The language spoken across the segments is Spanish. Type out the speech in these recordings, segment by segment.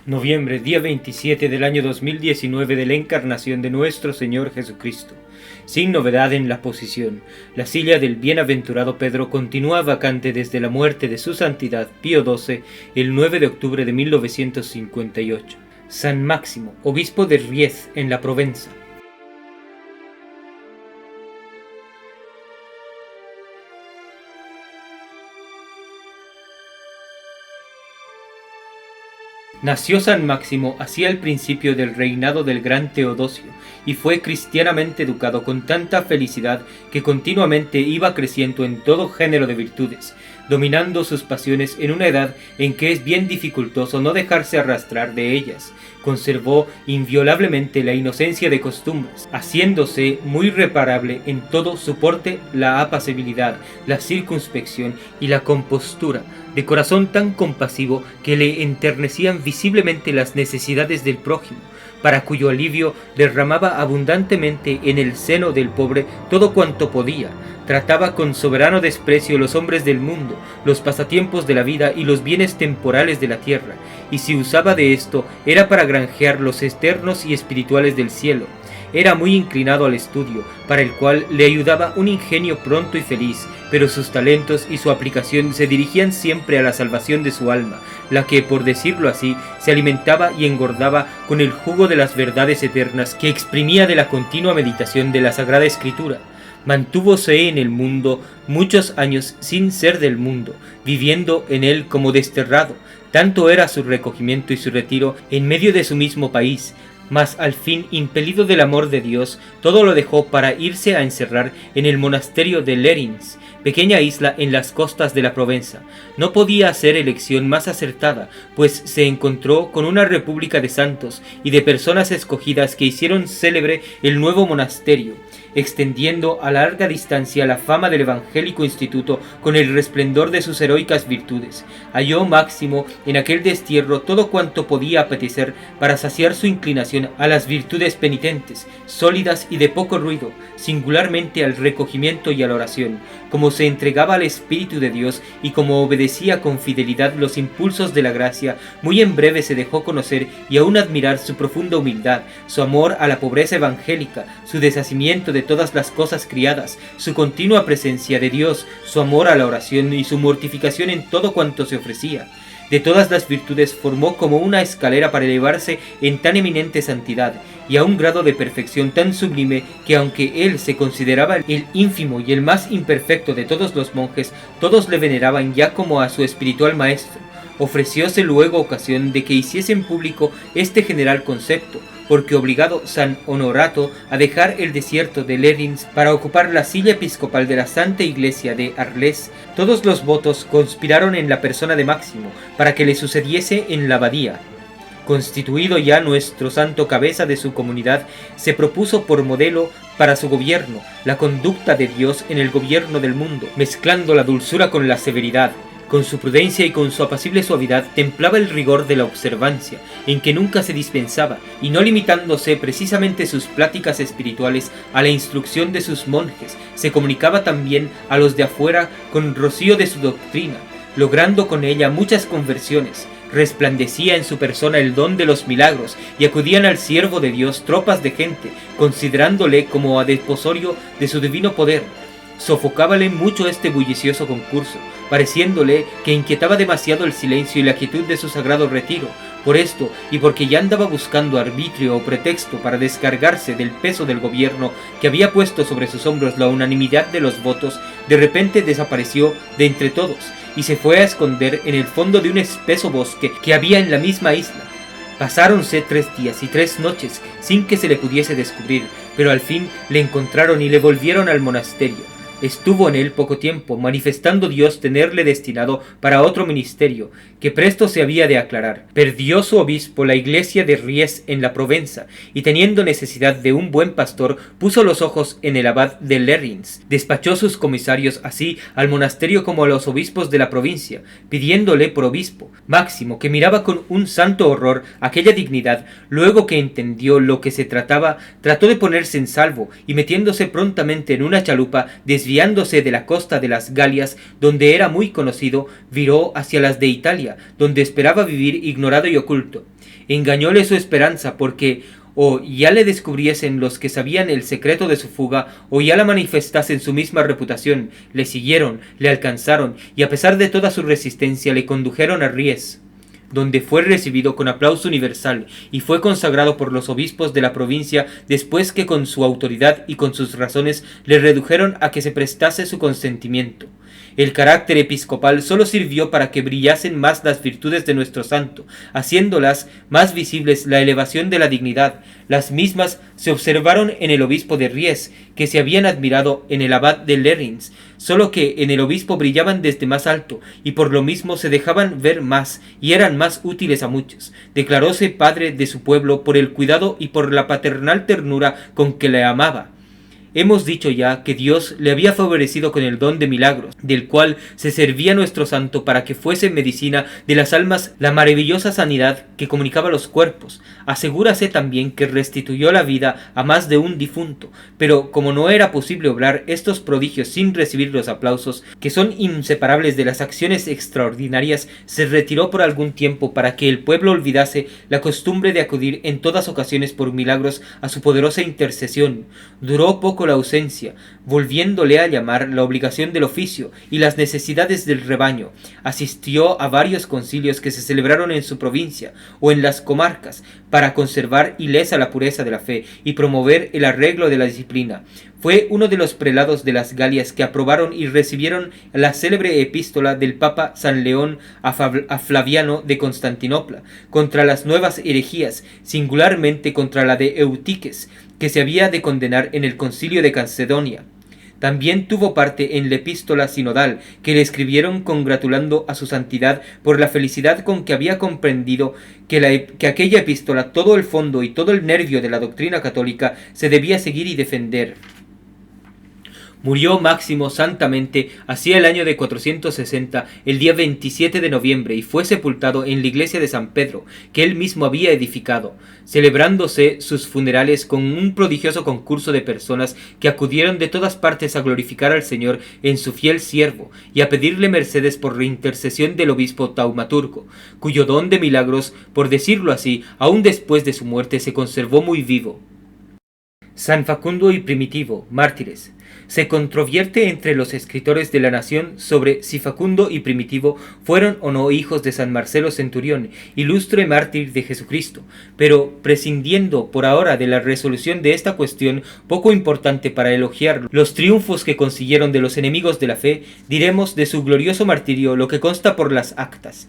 Noviembre, día 27 del año 2019 de la encarnación de nuestro Señor Jesucristo. Sin novedad en la posición, la silla del bienaventurado Pedro continúa vacante desde la muerte de su santidad Pío XII el 9 de octubre de 1958. San Máximo, obispo de Riez en la Provenza. Nació San Máximo hacia el principio del reinado del gran Teodosio, y fue cristianamente educado con tanta felicidad que continuamente iba creciendo en todo género de virtudes, dominando sus pasiones en una edad en que es bien dificultoso no dejarse arrastrar de ellas. Conservó inviolablemente la inocencia de costumbres, haciéndose muy reparable en todo su porte la apacibilidad, la circunspección y la compostura, de corazón tan compasivo que le enternecían visiblemente las necesidades del prójimo, para cuyo alivio derramaba abundantemente en el seno del pobre todo cuanto podía. Trataba con soberano desprecio los hombres del mundo, los pasatiempos de la vida y los bienes temporales de la tierra, y si usaba de esto era para granjear los externos y espirituales del cielo. Era muy inclinado al estudio, para el cual le ayudaba un ingenio pronto y feliz, pero sus talentos y su aplicación se dirigían siempre a la salvación de su alma, la que, por decirlo así, se alimentaba y engordaba con el jugo de las verdades eternas que exprimía de la continua meditación de la Sagrada Escritura. Mantúvose en el mundo muchos años sin ser del mundo, viviendo en él como desterrado. Tanto era su recogimiento y su retiro en medio de su mismo país, mas al fin, impelido del amor de Dios, todo lo dejó para irse a encerrar en el monasterio de Lerins, pequeña isla en las costas de la Provenza. No podía hacer elección más acertada, pues se encontró con una república de santos y de personas escogidas que hicieron célebre el nuevo monasterio, extendiendo a larga distancia la fama del evangélico instituto con el resplendor de sus heroicas virtudes. Halló Máximo en aquel destierro todo cuanto podía apetecer para saciar su inclinación a las virtudes penitentes, sólidas y de poco ruido, singularmente al recogimiento y a la oración. Como se entregaba al Espíritu de Dios y como obedecía con fidelidad los impulsos de la gracia, muy en breve se dejó conocer y aún admirar su profunda humildad, su amor a la pobreza evangélica, su deshacimiento de todas las cosas criadas, su continua presencia de Dios, su amor a la oración y su mortificación en todo cuanto se ofrecía. De todas las virtudes formó como una escalera para elevarse en tan eminente santidad y a un grado de perfección tan sublime que, aunque él se consideraba el ínfimo y el más imperfecto de todos los monjes, todos le veneraban ya como a su espiritual maestro. Ofrecióse luego ocasión de que hiciese en público este general concepto, porque obligado San Honorato a dejar el desierto de Lerins para ocupar la silla episcopal de la Santa Iglesia de Arles, todos los votos conspiraron en la persona de Máximo para que le sucediese en la abadía. Constituido ya nuestro santo cabeza de su comunidad, se propuso por modelo para su gobierno la conducta de Dios en el gobierno del mundo, mezclando la dulzura con la severidad. Con su prudencia y con su apacible suavidad templaba el rigor de la observancia, en que nunca se dispensaba, y no limitándose precisamente sus pláticas espirituales a la instrucción de sus monjes, se comunicaba también a los de afuera con rocío de su doctrina, logrando con ella muchas conversiones. Resplandecía en su persona el don de los milagros, y acudían al siervo de Dios tropas de gente, considerándole como a desposorio de su divino poder. Sofocábale mucho este bullicioso concurso, pareciéndole que inquietaba demasiado el silencio y la quietud de su sagrado retiro. Por esto, y porque ya andaba buscando arbitrio o pretexto para descargarse del peso del gobierno que había puesto sobre sus hombros la unanimidad de los votos, de repente desapareció de entre todos, y se fue a esconder en el fondo de un espeso bosque que había en la misma isla. Pasáronse 3 días y 3 noches sin que se le pudiese descubrir, pero al fin le encontraron y le volvieron al monasterio. Estuvo en él poco tiempo, manifestando Dios tenerle destinado para otro ministerio, que presto se había de aclarar. Perdió su obispo la iglesia de Riez en la Provenza, y teniendo necesidad de un buen pastor, puso los ojos en el abad de Lerins. Despachó sus comisarios así al monasterio como a los obispos de la provincia, pidiéndole por obispo. Máximo, que miraba con un santo horror aquella dignidad, luego que entendió lo que se trataba, trató de ponerse en salvo, y metiéndose prontamente en una chalupa, desvió desviándose de la costa de las Galias, donde era muy conocido, viró hacia las de Italia, donde esperaba vivir ignorado y oculto. Engañóle su esperanza, porque o ya le descubriesen los que sabían el secreto de su fuga, o ya la manifestasen su misma reputación, le siguieron, le alcanzaron, y a pesar de toda su resistencia le condujeron a Ries, donde fue recibido con aplauso universal y fue consagrado por los obispos de la provincia, después que con su autoridad y con sus razones le redujeron a que se prestase su consentimiento. El carácter episcopal sólo sirvió para que brillasen más las virtudes de nuestro santo, haciéndolas más visibles la elevación de la dignidad. Las mismas se observaron en el obispo de Ries, que se habían admirado en el abad de Lerins, solo que en el obispo brillaban desde más alto, y por lo mismo se dejaban ver más, y eran más útiles a muchos. Declaróse padre de su pueblo por el cuidado y por la paternal ternura con que le amaba. Hemos dicho ya que Dios le había favorecido con el don de milagros, del cual se servía nuestro santo para que fuese medicina de las almas la maravillosa sanidad que comunicaba a los cuerpos. Asegúrase también que restituyó la vida a más de un difunto, pero como no era posible obrar estos prodigios sin recibir los aplausos, que son inseparables de las acciones extraordinarias, se retiró por algún tiempo para que el pueblo olvidase la costumbre de acudir en todas ocasiones por milagros a su poderosa intercesión. Duró poco la ausencia, volviéndole a llamar la obligación del oficio y las necesidades del rebaño. Asistió a varios concilios que se celebraron en su provincia o en las comarcas para conservar ilesa la pureza de la fe y promover el arreglo de la disciplina. Fue uno de los prelados de las Galias que aprobaron y recibieron la célebre epístola del Papa San León a Flaviano de Constantinopla contra las nuevas herejías, singularmente contra la de Eutiques, que se había de condenar en el concilio de Calcedonia. También tuvo parte en la epístola sinodal que le escribieron congratulando a su santidad por la felicidad con que había comprendido que aquella epístola, todo el fondo y todo el nervio de la doctrina católica, se debía seguir y defender. Murió Máximo santamente hacia el año de 460, el día 27 de noviembre, y fue sepultado en la iglesia de San Pedro, que él mismo había edificado, celebrándose sus funerales con un prodigioso concurso de personas que acudieron de todas partes a glorificar al Señor en su fiel siervo, y a pedirle mercedes por la intercesión del obispo Taumaturgo, cuyo don de milagros, por decirlo así, aún después de su muerte se conservó muy vivo. San Facundo y Primitivo, mártires. Se controvierte entre los escritores de la nación sobre si Facundo y Primitivo fueron o no hijos de San Marcelo Centurión, ilustre mártir de Jesucristo, pero prescindiendo por ahora de la resolución de esta cuestión poco importante para elogiar los triunfos que consiguieron de los enemigos de la fe, diremos de su glorioso martirio lo que consta por las actas.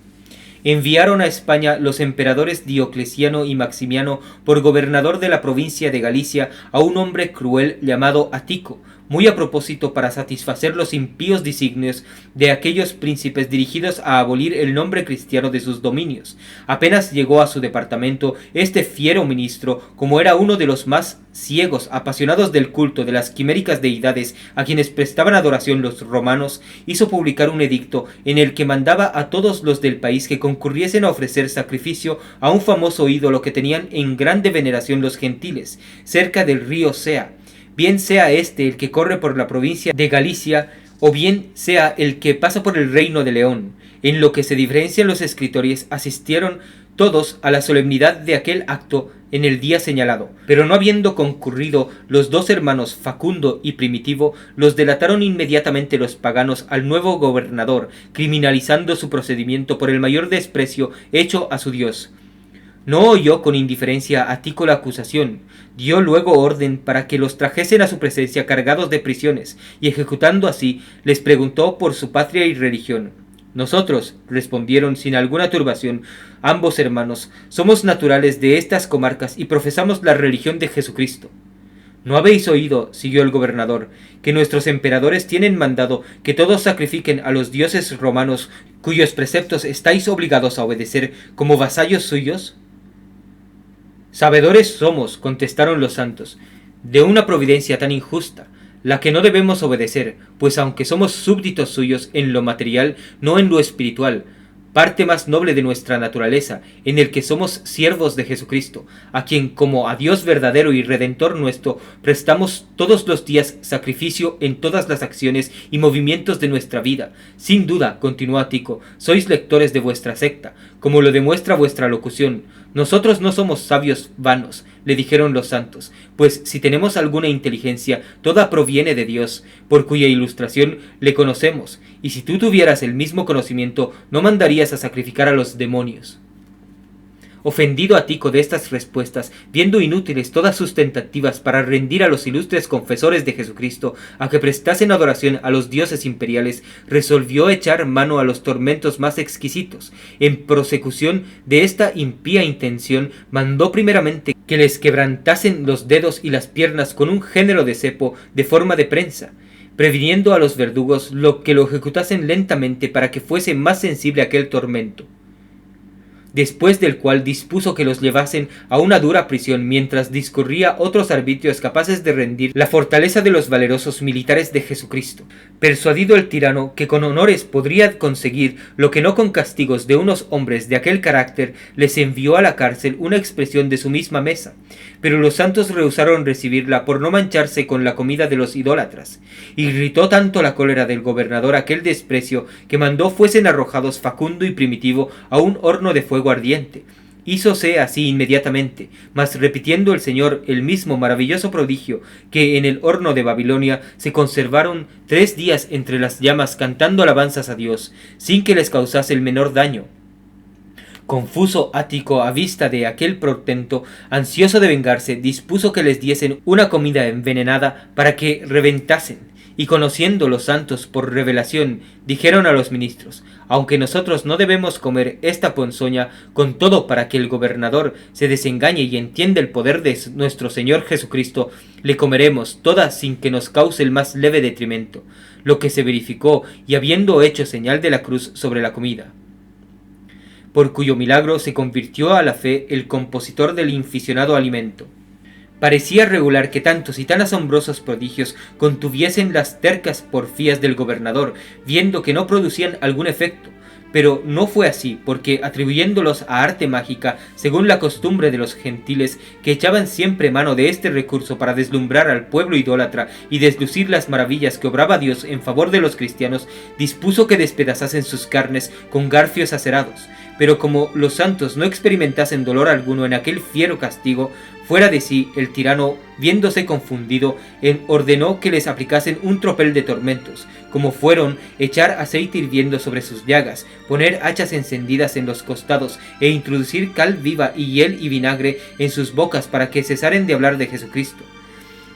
Enviaron a España los emperadores Diocleciano y Maximiano por gobernador de la provincia de Galicia a un hombre cruel llamado Atico, muy a propósito para satisfacer los impíos designios de aquellos príncipes dirigidos a abolir el nombre cristiano de sus dominios. Apenas llegó a su departamento, este fiero ministro, como era uno de los más ciegos, apasionados del culto de las quiméricas deidades a quienes prestaban adoración los romanos, hizo publicar un edicto en el que mandaba a todos los del país que concurriesen a ofrecer sacrificio a un famoso ídolo que tenían en grande veneración los gentiles, cerca del río Sea, bien sea este el que corre por la provincia de Galicia, o bien sea el que pasa por el reino de León. En lo que se diferencian los escritores, asistieron todos a la solemnidad de aquel acto en el día señalado, pero no habiendo concurrido los dos hermanos Facundo y Primitivo, los delataron inmediatamente los paganos al nuevo gobernador, criminalizando su procedimiento por el mayor desprecio hecho a su Dios. No oyó con indiferencia a Tico la acusación, dio luego orden para que los trajesen a su presencia cargados de prisiones, y ejecutando así, les preguntó por su patria y religión. Nosotros, respondieron sin alguna turbación ambos hermanos, somos naturales de estas comarcas y profesamos la religión de Jesucristo. ¿No habéis oído, siguió el gobernador, que nuestros emperadores tienen mandado que todos sacrifiquen a los dioses romanos cuyos preceptos estáis obligados a obedecer como vasallos suyos? Sabedores somos, contestaron los santos, de una providencia tan injusta, la que no debemos obedecer, pues aunque somos súbditos suyos en lo material, no en lo espiritual, parte más noble de nuestra naturaleza, en el que somos siervos de Jesucristo, a quien como a Dios verdadero y redentor nuestro, prestamos todos los días sacrificio en todas las acciones y movimientos de nuestra vida. Sin duda, continuó Ático, sois lectores de vuestra secta, como lo demuestra vuestra locución. Nosotros no somos sabios vanos, le dijeron los santos, pues si tenemos alguna inteligencia, toda proviene de Dios, por cuya ilustración le conocemos, y si tú tuvieras el mismo conocimiento, no mandarías a sacrificar a los demonios. Ofendido Ático de estas respuestas, viendo inútiles todas sus tentativas para rendir a los ilustres confesores de Jesucristo a que prestasen adoración a los dioses imperiales, resolvió echar mano a los tormentos más exquisitos. En prosecución de esta impía intención, mandó primeramente que les quebrantasen los dedos y las piernas con un género de cepo de forma de prensa, previniendo a los verdugos lo ejecutasen lentamente para que fuese más sensible aquel tormento. Después del cual dispuso que los llevasen a una dura prisión mientras discurría otros arbitrios capaces de rendir la fortaleza de los valerosos militares de Jesucristo. Persuadido el tirano que con honores podría conseguir lo que no con castigos de unos hombres de aquel carácter, les envió a la cárcel una expresión de su misma mesa, pero los santos rehusaron recibirla por no mancharse con la comida de los idólatras. Irritó tanto la cólera del gobernador aquel desprecio que mandó fuesen arrojados Facundo y Primitivo a un horno de fuego ardiente. Hízose así inmediatamente, mas repitiendo el Señor el mismo maravilloso prodigio, que en el horno de Babilonia se conservaron 3 días entre las llamas cantando alabanzas a Dios, sin que les causase el menor daño. Confuso Ático a vista de aquel portento, ansioso de vengarse, dispuso que les diesen una comida envenenada para que reventasen. Y conociendo los santos por revelación, dijeron a los ministros: aunque nosotros no debemos comer esta ponzoña, con todo para que el gobernador se desengañe y entienda el poder de nuestro Señor Jesucristo, le comeremos toda sin que nos cause el más leve detrimento. Lo que se verificó, y habiendo hecho señal de la cruz sobre la comida, por cuyo milagro se convirtió a la fe el compositor del inficionado alimento. Parecía regular que tantos y tan asombrosos prodigios contuviesen las tercas porfías del gobernador, viendo que no producían algún efecto, pero no fue así, porque atribuyéndolos a arte mágica, según la costumbre de los gentiles, que echaban siempre mano de este recurso para deslumbrar al pueblo idólatra y deslucir las maravillas que obraba Dios en favor de los cristianos, dispuso que despedazasen sus carnes con garfios acerados. Pero como los santos no experimentasen dolor alguno en aquel fiero castigo, fuera de sí, el tirano, viéndose confundido, ordenó que les aplicasen un tropel de tormentos, como fueron echar aceite hirviendo sobre sus llagas, poner hachas encendidas en los costados, e introducir cal viva y hiel y vinagre en sus bocas para que cesaren de hablar de Jesucristo.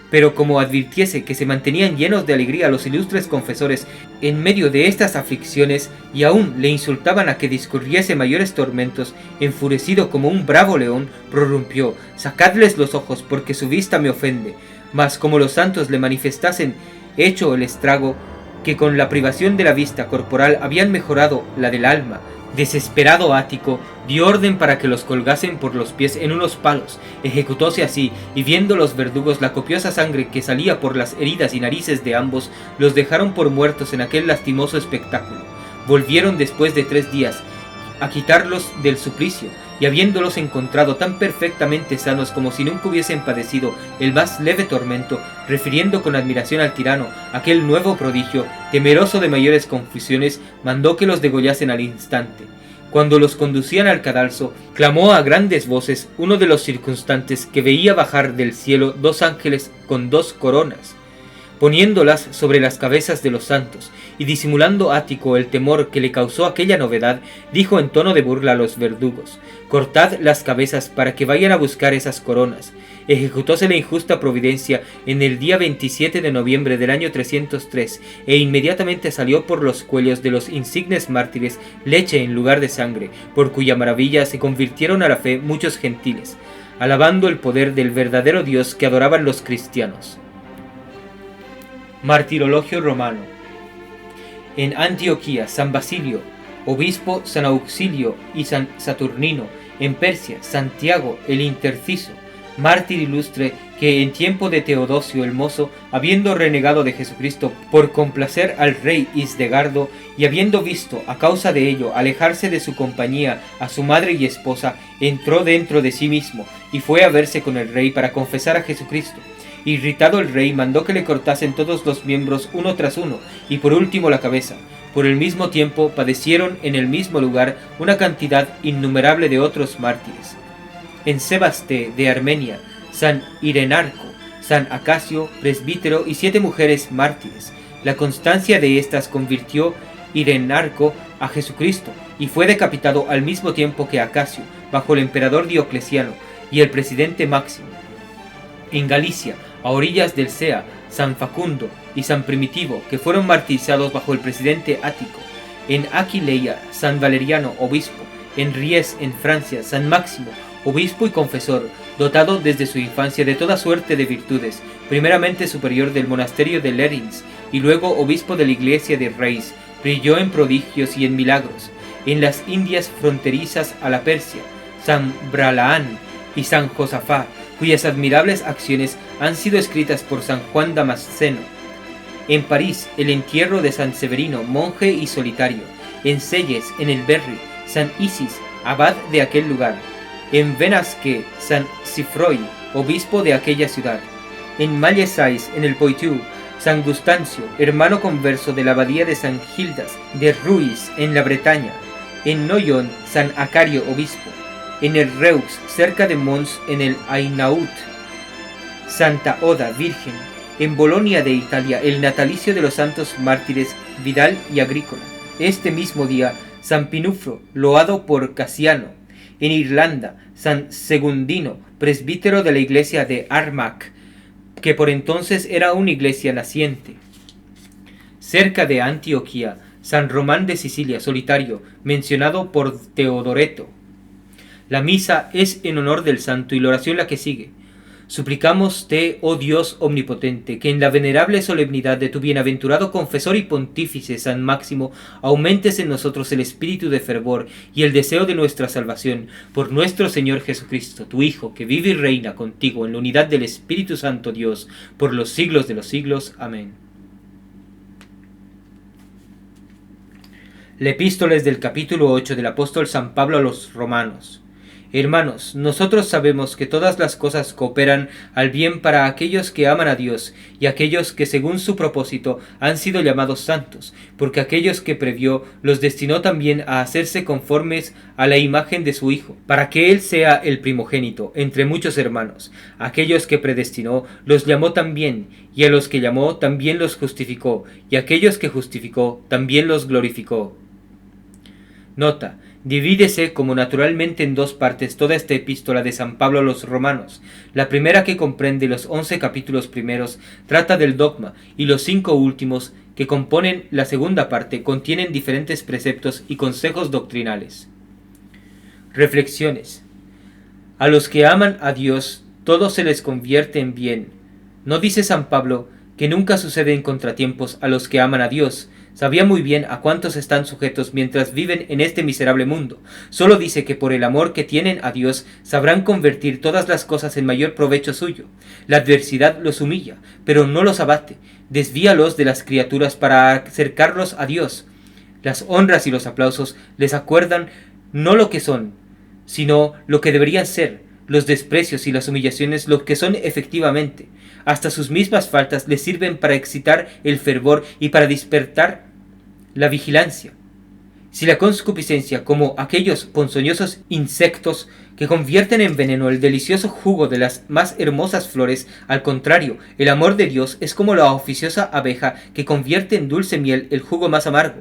Pero como advirtiese que se mantenían llenos de alegría los ilustres confesores en medio de estas aflicciones, y aún le insultaban a que discurriese mayores tormentos, enfurecido como un bravo león, prorrumpió: sacadles los ojos, porque su vista me ofende. Mas como los santos le manifestasen hecho el estrago, que con la privación de la vista corporal habían mejorado la del alma, desesperado Ático dio orden para que los colgasen por los pies en unos palos. Ejecutóse así, y viendo los verdugos la copiosa sangre que salía por las heridas y narices de ambos, los dejaron por muertos en aquel lastimoso espectáculo. Volvieron después de 3 días a quitarlos del suplicio, y habiéndolos encontrado tan perfectamente sanos como si nunca hubiesen padecido el más leve tormento, refiriendo con admiración al tirano aquel nuevo prodigio, temeroso de mayores confusiones, mandó que los degollasen al instante. Cuando los conducían al cadalso, clamó a grandes voces uno de los circunstantes que veía bajar del cielo 2 ángeles con 2 coronas, poniéndolas sobre las cabezas de los santos, y disimulando Ático el temor que le causó aquella novedad, dijo en tono de burla a los verdugos: cortad las cabezas para que vayan a buscar esas coronas. Ejecutóse la injusta providencia en el día 27 de noviembre del año 303, e inmediatamente salió por los cuellos de los insignes mártires leche en lugar de sangre, por cuya maravilla se convirtieron a la fe muchos gentiles, alabando el poder del verdadero Dios que adoraban los cristianos. Martirologio romano. En Antioquía, San Basilio, obispo, San Auxilio y San Saturnino. En Persia, Santiago el Interciso, mártir ilustre que en tiempo de Teodosio el Mozo, habiendo renegado de Jesucristo por complacer al rey Isdegardo, y habiendo visto a causa de ello alejarse de su compañía a su madre y esposa, entró dentro de sí mismo, y fue a verse con el rey para confesar a Jesucristo. Irritado el rey mandó que le cortasen todos los miembros uno tras uno, y por último la cabeza. Por el mismo tiempo padecieron en el mismo lugar una cantidad innumerable de otros mártires. En Sebaste de Armenia, San Irenarco, San Acasio, presbítero y 7 mujeres mártires. La constancia de estas convirtió Irenarco a Jesucristo y fue decapitado al mismo tiempo que Acasio, bajo el emperador Diocleciano y el presidente Máximo. En Galicia, a orillas del Sea, San Facundo y San Primitivo, que fueron martirizados bajo el presidente Ático. En Aquileia, San Valeriano, obispo. En Ries, en Francia, San Máximo, obispo y confesor, dotado desde su infancia de toda suerte de virtudes, primeramente superior del monasterio de Lerins y luego obispo de la iglesia de Reis, brilló en prodigios y en milagros. En las Indias fronterizas a la Persia, San Bralaán y San Josafá, cuyas admirables acciones han sido escritas por San Juan Damasceno. En París, el entierro de San Severino, monje y solitario. En Selles, en el Berry, San Isis, abad de aquel lugar. En Benasque, San Cifroy, obispo de aquella ciudad. En Mallesais, en el Poitou, San Gustancio, hermano converso de la abadía de San Gildas de Ruiz, en la Bretaña. En Noyon, San Acario, obispo. En el Reux, cerca de Mons, en el Hainaut, Santa Oda, virgen. En Bolonia de Italia, el natalicio de los santos mártires Vidal y Agrícola. Este mismo día, San Pinufro, loado por Casiano. En Irlanda, San Segundino, presbítero de la iglesia de Armagh, que por entonces era una iglesia naciente. Cerca de Antioquía, San Román de Sicilia, solitario, mencionado por Teodoreto. La misa es en honor del santo y la oración la que sigue. Suplicámoste, oh Dios omnipotente, que en la venerable solemnidad de tu bienaventurado confesor y pontífice San Máximo aumentes en nosotros el espíritu de fervor y el deseo de nuestra salvación por nuestro Señor Jesucristo, tu Hijo, que vive y reina contigo en la unidad del Espíritu Santo Dios, por los siglos de los siglos. Amén. La epístola es del capítulo 8 del apóstol San Pablo a los Romanos. Hermanos, nosotros sabemos que todas las cosas cooperan al bien para aquellos que aman a Dios y aquellos que según su propósito han sido llamados santos, porque aquellos que previó los destinó también a hacerse conformes a la imagen de su Hijo, para que Él sea el primogénito entre muchos hermanos. Aquellos que predestinó los llamó también, y a los que llamó también los justificó, y aquellos que justificó también los glorificó. Nota: divídese como naturalmente en 2 partes toda esta epístola de San Pablo a los Romanos. La primera, que comprende los 11 capítulos primeros, trata del dogma, y los 5 últimos, que componen la segunda parte, contienen diferentes preceptos y consejos doctrinales. Reflexiones. A los que aman a Dios, todo se les convierte en bien. ¿No dice San Pablo que nunca suceden contratiempos a los que aman a Dios? Sabía muy bien a cuántos están sujetos mientras viven en este miserable mundo. Solo dice que por el amor que tienen a Dios sabrán convertir todas las cosas en mayor provecho suyo. La adversidad los humilla, pero no los abate. Desvíalos de las criaturas para acercarlos a Dios. Las honras y los aplausos les acuerdan no lo que son, sino lo que deberían ser. Los desprecios y las humillaciones lo que son efectivamente. Hasta sus mismas faltas les sirven para excitar el fervor y para despertar la vigilancia. Si la concupiscencia, como aquellos ponzoñosos insectos que convierten en veneno el delicioso jugo de las más hermosas flores, al contrario, el amor de Dios es como la oficiosa abeja que convierte en dulce miel el jugo más amargo.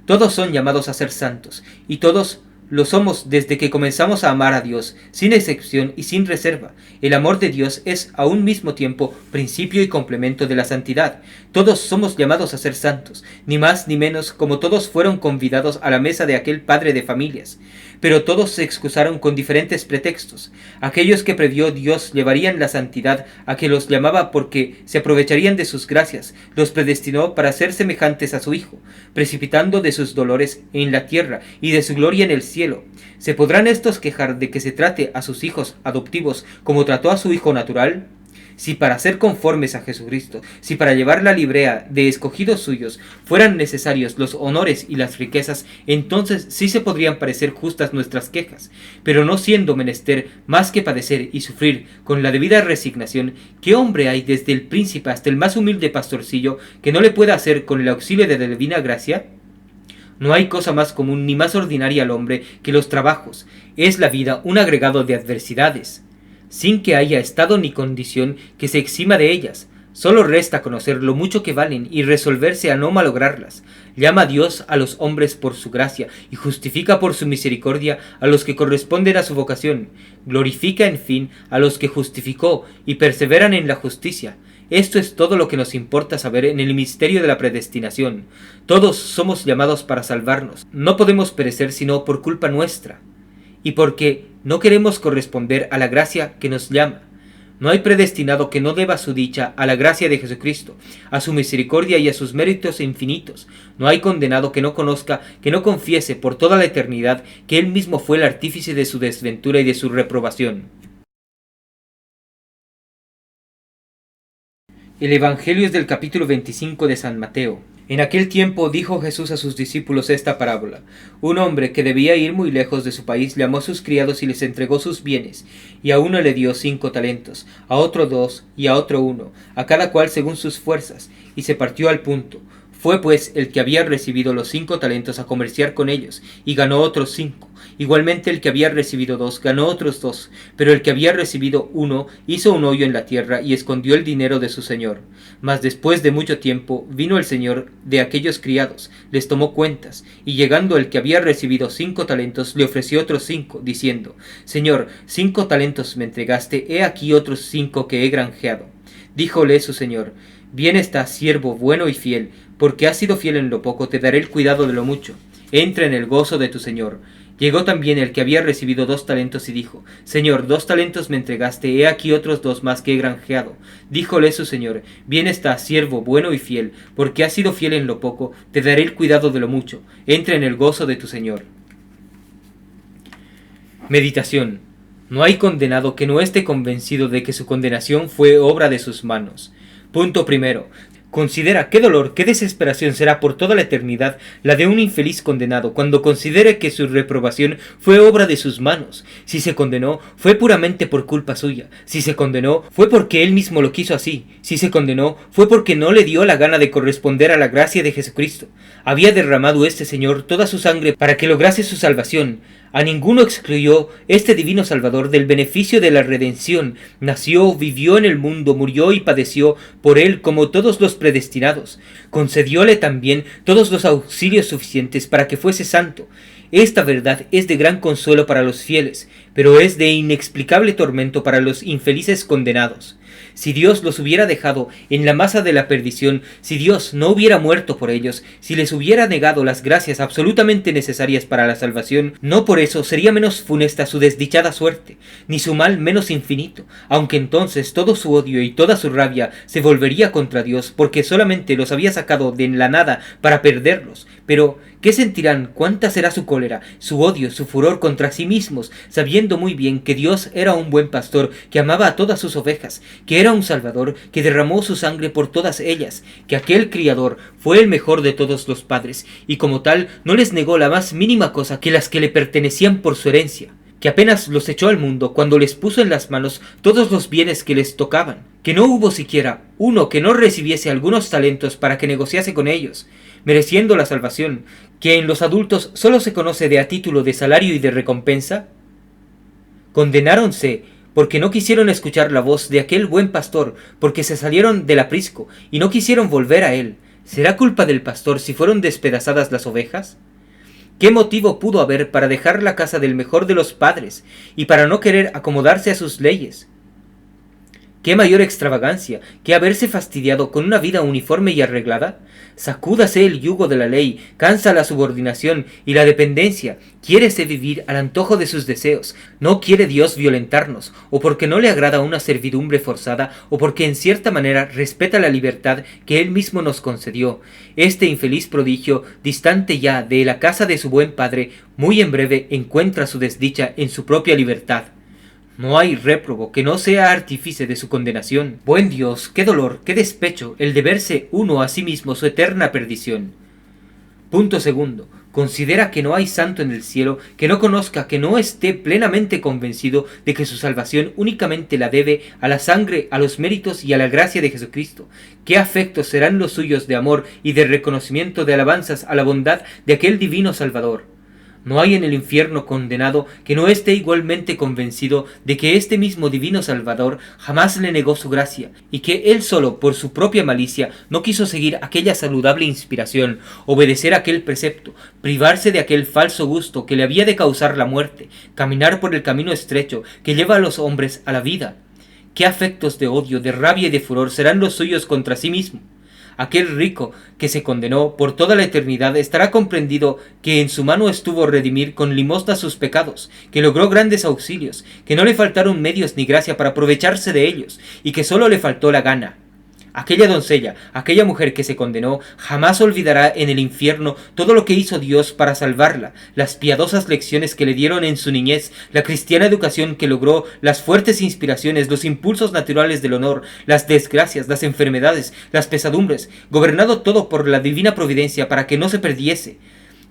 Todos son llamados a ser santos, y todos lo somos desde que comenzamos a amar a Dios, sin excepción y sin reserva. El amor de Dios es a un mismo tiempo principio y complemento de la santidad. Todos somos llamados a ser santos, ni más ni menos, como todos fueron convidados a la mesa de aquel padre de familias. Pero todos se excusaron con diferentes pretextos. Aquellos que previó Dios llevarían la santidad a que los llamaba porque se aprovecharían de sus gracias. Los predestinó para ser semejantes a su Hijo, precipitando de sus dolores en la tierra y de su gloria en el cielo. ¿Se podrán estos quejar de que se trate a sus hijos adoptivos como trató a su hijo natural? Si para ser conformes a Jesucristo, si para llevar la librea de escogidos suyos fueran necesarios los honores y las riquezas, entonces sí se podrían parecer justas nuestras quejas, pero no siendo menester más que padecer y sufrir con la debida resignación, ¿qué hombre hay desde el príncipe hasta el más humilde pastorcillo que no le pueda hacer con el auxilio de la divina gracia? No hay cosa más común ni más ordinaria al hombre que los trabajos. Es la vida un agregado de adversidades, sin que haya estado ni condición que se exima de ellas. Solo resta conocer lo mucho que valen y resolverse a no malograrlas. Llama a Dios a los hombres por su gracia y justifica por su misericordia a los que corresponden a su vocación. Glorifica, en fin, a los que justificó y perseveran en la justicia. Esto es todo lo que nos importa saber en el misterio de la predestinación. Todos somos llamados para salvarnos. No podemos perecer sino por culpa nuestra, y porque no queremos corresponder a la gracia que nos llama. No hay predestinado que no deba su dicha a la gracia de Jesucristo, a su misericordia y a sus méritos infinitos. No hay condenado que no conozca, que no confiese por toda la eternidad que él mismo fue el artífice de su desventura y de su reprobación. El Evangelio es del capítulo 25 de San Mateo. En aquel tiempo dijo Jesús a sus discípulos esta parábola. Un hombre que debía ir muy lejos de su país llamó a sus criados y les entregó sus bienes, y a uno le dio 5 talentos, a otro 2, y a otro 1, a cada cual según sus fuerzas, y se partió al punto. Fue pues el que había recibido los 5 talentos a comerciar con ellos, y ganó otros 5. Igualmente el que había recibido 2 ganó otros 2, pero el que había recibido 1 hizo un hoyo en la tierra y escondió el dinero de su señor. Mas después de mucho tiempo vino el señor de aquellos criados, les tomó cuentas, y llegando el que había recibido 5 talentos le ofreció otros 5, diciendo: Señor, 5 talentos me entregaste, he aquí otros 5 que he granjeado. Díjole su señor: Bien está, siervo bueno y fiel, porque has sido fiel en lo poco, te daré el cuidado de lo mucho. Entra en el gozo de tu señor. Llegó también el que había recibido 2 talentos y dijo: Señor, 2 talentos me entregaste, he aquí otros 2 más que he granjeado. Díjole su señor: Bien está, siervo bueno y fiel, porque has sido fiel en lo poco, te daré el cuidado de lo mucho. Entra en el gozo de tu señor. Meditación. No hay condenado que no esté convencido de que su condenación fue obra de sus manos. Punto primero. Considera qué dolor, qué desesperación será por toda la eternidad la de un infeliz condenado cuando considere que su reprobación fue obra de sus manos. Si se condenó, fue puramente por culpa suya. Si se condenó, fue porque él mismo lo quiso así. Si se condenó, fue porque no le dio la gana de corresponder a la gracia de Jesucristo. Había derramado este Señor toda su sangre para que lograse su salvación. A ninguno excluyó este divino Salvador del beneficio de la redención. Nació, vivió en el mundo, murió y padeció por él como todos los predestinados. Concedióle también todos los auxilios suficientes para que fuese santo. Esta verdad es de gran consuelo para los fieles, pero es de inexplicable tormento para los infelices condenados. Si Dios los hubiera dejado en la masa de la perdición, si Dios no hubiera muerto por ellos, si les hubiera negado las gracias absolutamente necesarias para la salvación, no por eso sería menos funesta su desdichada suerte, ni su mal menos infinito, aunque entonces todo su odio y toda su rabia se volvería contra Dios, porque solamente los había sacado de la nada para perderlos. Pero, ¿qué sentirán? ¿Cuánta será su cólera, su odio, su furor contra sí mismos, sabiendo muy bien que Dios era un buen pastor, que amaba a todas sus ovejas, que era un Salvador, que derramó su sangre por todas ellas, que aquel Criador fue el mejor de todos los padres, y como tal no les negó la más mínima cosa que las que le pertenecían por su herencia, que apenas los echó al mundo cuando les puso en las manos todos los bienes que les tocaban, que no hubo siquiera uno que no recibiese algunos talentos para que negociase con ellos, mereciendo la salvación, que en los adultos solo se conoce de a título de salario y de recompensa? Condenáronse porque no quisieron escuchar la voz de aquel buen pastor, porque se salieron del aprisco y no quisieron volver a él. ¿Será culpa del pastor si fueron despedazadas las ovejas? ¿Qué motivo pudo haber para dejar la casa del mejor de los padres y para no querer acomodarse a sus leyes? ¿Qué mayor extravagancia que haberse fastidiado con una vida uniforme y arreglada? Sacúdase el yugo de la ley, cansa la subordinación y la dependencia, quiérese vivir al antojo de sus deseos. No quiere Dios violentarnos, o porque no le agrada una servidumbre forzada, o porque en cierta manera respeta la libertad que Él mismo nos concedió. Este infeliz prodigio, distante ya de la casa de su buen padre, muy en breve encuentra su desdicha en su propia libertad. No hay réprobo que no sea artífice de su condenación. Buen Dios, qué dolor, qué despecho el de verse uno a sí mismo su eterna perdición. Punto segundo. Considera que no hay santo en el cielo que no conozca, que no esté plenamente convencido de que su salvación únicamente la debe a la sangre, a los méritos y a la gracia de Jesucristo. ¿Qué afectos serán los suyos de amor y de reconocimiento, de alabanzas a la bondad de aquel divino Salvador? No hay en el infierno condenado que no esté igualmente convencido de que este mismo divino Salvador jamás le negó su gracia, y que él solo, por su propia malicia, no quiso seguir aquella saludable inspiración, obedecer aquel precepto, privarse de aquel falso gusto que le había de causar la muerte, caminar por el camino estrecho que lleva a los hombres a la vida. ¿Qué afectos de odio, de rabia y de furor serán los suyos contra sí mismo? Aquel rico que se condenó por toda la eternidad estará comprendido que en su mano estuvo redimir con limosna sus pecados, que logró grandes auxilios, que no le faltaron medios ni gracia para aprovecharse de ellos, y que sólo le faltó la gana. Aquella doncella, aquella mujer que se condenó, jamás olvidará en el infierno todo lo que hizo Dios para salvarla, las piadosas lecciones que le dieron en su niñez, la cristiana educación que logró, las fuertes inspiraciones, los impulsos naturales del honor, las desgracias, las enfermedades, las pesadumbres, gobernado todo por la divina providencia para que no se perdiese.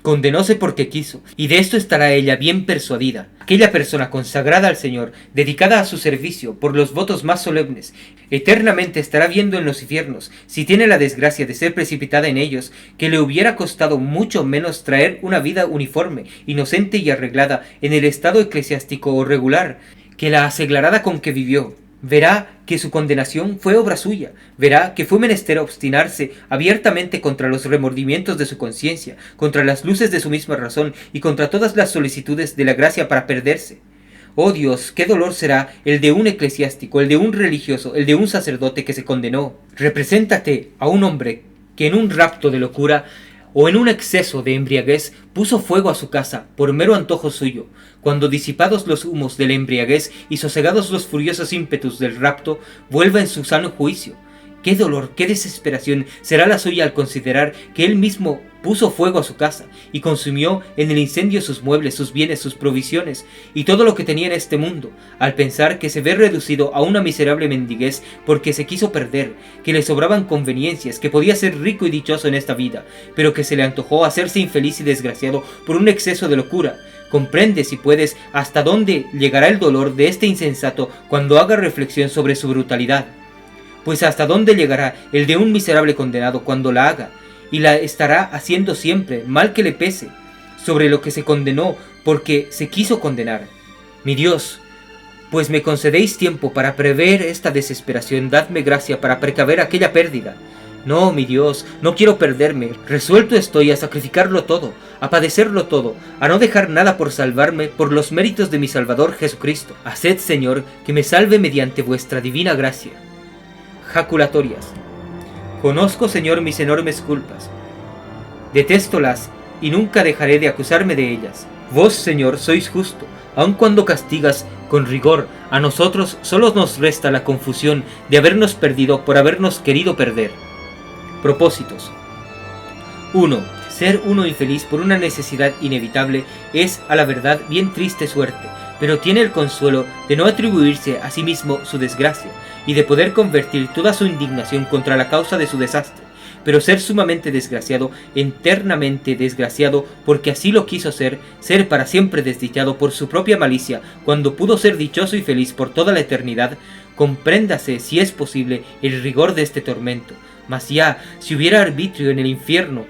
Condenóse porque quiso, y de esto estará ella bien persuadida. Aquella persona consagrada al Señor, dedicada a su servicio por los votos más solemnes, eternamente estará viendo en los infiernos, si tiene la desgracia de ser precipitada en ellos, que le hubiera costado mucho menos traer una vida uniforme, inocente y arreglada en el estado eclesiástico o regular, que la aseglarada con que vivió. Verá que su condenación fue obra suya, verá que fue menester obstinarse abiertamente contra los remordimientos de su conciencia, contra las luces de su misma razón y contra todas las solicitudes de la gracia para perderse. Oh Dios, qué dolor será el de un eclesiástico, el de un religioso, el de un sacerdote que se condenó. Represéntate a un hombre que en un rapto de locura o en un exceso de embriaguez puso fuego a su casa por mero antojo suyo, cuando disipados los humos de la embriaguez y sosegados los furiosos ímpetus del rapto, vuelva en su sano juicio. Qué dolor, qué desesperación será la suya al considerar que él mismo puso fuego a su casa y consumió en el incendio sus muebles, sus bienes, sus provisiones y todo lo que tenía en este mundo, al pensar que se ve reducido a una miserable mendiguez porque se quiso perder, que le sobraban conveniencias, que podía ser rico y dichoso en esta vida, pero que se le antojó hacerse infeliz y desgraciado por un exceso de locura. Comprende, si puedes, hasta dónde llegará el dolor de este insensato cuando haga reflexión sobre su brutalidad. Pues hasta dónde llegará el de un miserable condenado cuando la haga, y la estará haciendo siempre, mal que le pese, sobre lo que se condenó porque se quiso condenar. Mi Dios, pues me concedéis tiempo para prever esta desesperación, dadme gracia para precaver aquella pérdida. No, mi Dios, no quiero perderme, resuelto estoy a sacrificarlo todo, a padecerlo todo, a no dejar nada por salvarme por los méritos de mi Salvador Jesucristo. Haced, Señor, que me salve mediante vuestra divina gracia. Jaculatorias. Conozco, Señor, mis enormes culpas. Detéstolas y nunca dejaré de acusarme de ellas. Vos, Señor, sois justo, aun cuando castigas con rigor. A nosotros solo nos resta la confusión de habernos perdido por habernos querido perder. Propósitos. 1. Ser uno infeliz por una necesidad inevitable es, a la verdad, bien triste suerte, pero tiene el consuelo de no atribuirse a sí mismo su desgracia, y de poder convertir toda su indignación contra la causa de su desastre, pero ser sumamente desgraciado, eternamente desgraciado, porque así lo quiso ser para siempre desdichado por su propia malicia, cuando pudo ser dichoso y feliz por toda la eternidad. Compréndase, si es posible, el rigor de este tormento, mas ya, si hubiera arbitrio en el infierno,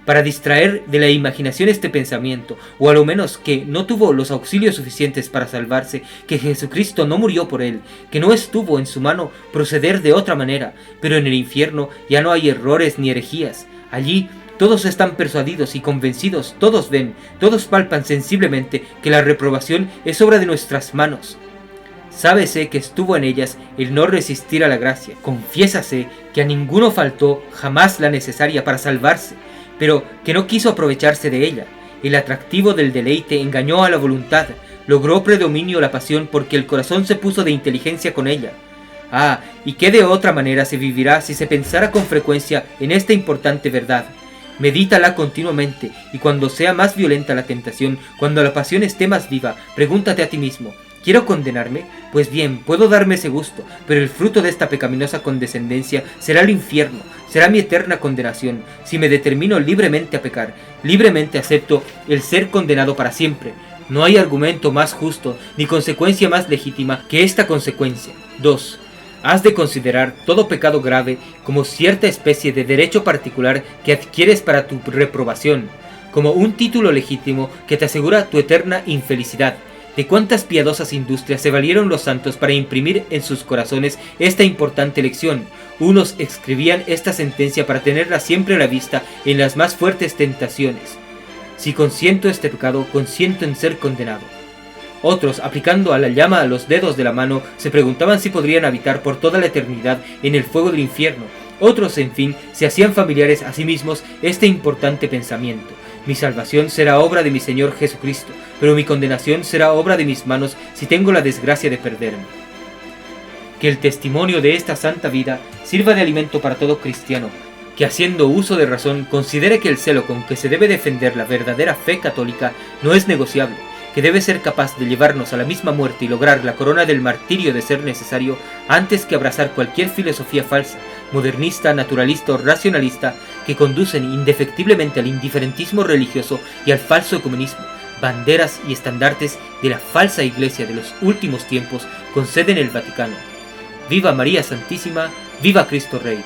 para distraer de la imaginación este pensamiento, o a lo menos que no tuvo los auxilios suficientes para salvarse, que Jesucristo no murió por él, que no estuvo en su mano proceder de otra manera, pero en el infierno ya no hay errores ni herejías. Allí todos están persuadidos y convencidos, todos ven, todos palpan sensiblemente que la reprobación es obra de nuestras manos. Sábese que estuvo en ellas el no resistir a la gracia. Confiésase que a ninguno faltó jamás la necesaria para salvarse, pero que no quiso aprovecharse de ella. El atractivo del deleite engañó a la voluntad, logró predominio la pasión porque el corazón se puso de inteligencia con ella. Ah, y qué de otra manera se vivirá si se pensara con frecuencia en esta importante verdad. Medítala continuamente, y cuando sea más violenta la tentación, cuando la pasión esté más viva, pregúntate a ti mismo: ¿Quiero condenarme? Pues bien, puedo darme ese gusto, pero el fruto de esta pecaminosa condescendencia será el infierno, será mi eterna condenación. Si me determino libremente a pecar, libremente acepto el ser condenado para siempre. No hay argumento más justo ni consecuencia más legítima que esta consecuencia. 2. Has de considerar todo pecado grave como cierta especie de derecho particular que adquieres para tu reprobación, como un título legítimo que te asegura tu eterna infelicidad. ¿De cuántas piadosas industrias se valieron los santos para imprimir en sus corazones esta importante lección? Unos escribían esta sentencia para tenerla siempre a la vista en las más fuertes tentaciones. Si consiento este pecado, consiento en ser condenado. Otros, aplicando a la llama a los dedos de la mano, se preguntaban si podrían habitar por toda la eternidad en el fuego del infierno. Otros, en fin, se hacían familiares a sí mismos este importante pensamiento. Mi salvación será obra de mi Señor Jesucristo, pero mi condenación será obra de mis manos si tengo la desgracia de perderme. Que el testimonio de esta santa vida sirva de alimento para todo cristiano, que haciendo uso de razón considere que el celo con que se debe defender la verdadera fe católica no es negociable, que debe ser capaz de llevarnos a la misma muerte y lograr la corona del martirio de ser necesario antes que abrazar cualquier filosofía falsa, modernista, naturalista o racionalista que conducen indefectiblemente al indiferentismo religioso y al falso ecumenismo, banderas y estandartes de la falsa iglesia de los últimos tiempos con sede en el Vaticano. ¡Viva María Santísima! ¡Viva Cristo Rey!